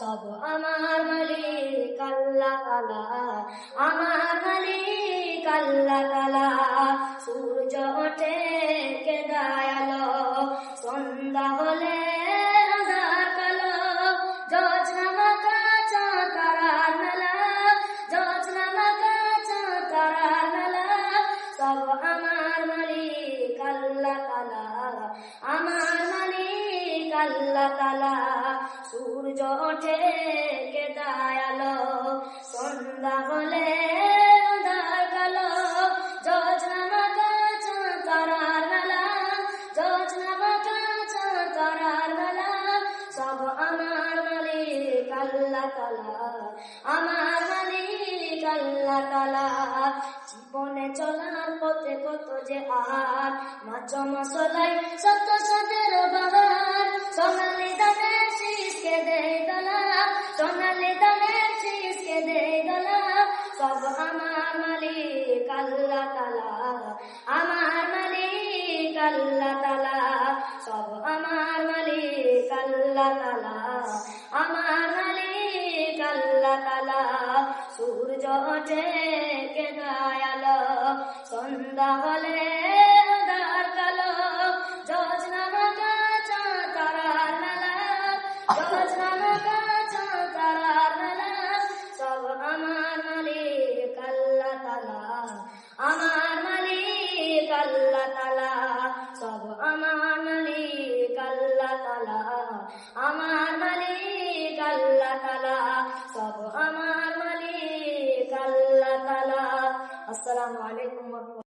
সব আমার মালিক আল্লাহ তাআলা, আমার মালিক আল্লাহ তাআলা। সূর্য ওঠে কে দয়ালো, সন্ধ্যা হলে আঁধার কালো, জোছনা মাখা চাঁদ তারার মেলা, জোছনা মাখা চাঁদ তারার মেলা। সব আমার মালিক আল্লাহ তাআলা, আমার মালিক আল্লাহ তাআলা। সূর্য ওঠে কে দয়ালো, সন্ধ্যা হলে আঁধার কালো, জোছনা মাখা চাঁদ তারার মেলা, জোছনা মাখা চাঁদ তারার মেলা। সব আমার মালিক আল্লাহ তাআলা, আমার মালিক আল্লাহ তাআলা। জীবনে চলার পথে কত যে আহার, মাছ মশলাই শত সাদের বাহার, সোনালি দানের শীষকে দেয় দোলা, সোনালি দানের শীষকে দেয় দোলা। সব আমার মালিক আল্লাহ তাআলা, আমার মালিক আল্লাহ তাআলা। সব আমার মালিক আল্লাহ তাআলা, আমার মালিক আল্লাহ তাআলা। সূর্য ওঠে কে দয়ালো, সন্ধ্যা হলে আঁধার কালো, জোছনা মাখা চাঁদ তারার মেলা, জোছনা মাখা চাঁদ তারার মেলা। সব আমার মালিক আল্লাহ তাআলা, আমার মালিক আল্লাহ তাআলা। সব আমার মালিক আল্লাহ তাআলা, আমার মালিক আল্লাহ তাআলা। সব আমার মালিক আল্লাহ তাআলা। আসসালামু আলাইকুম।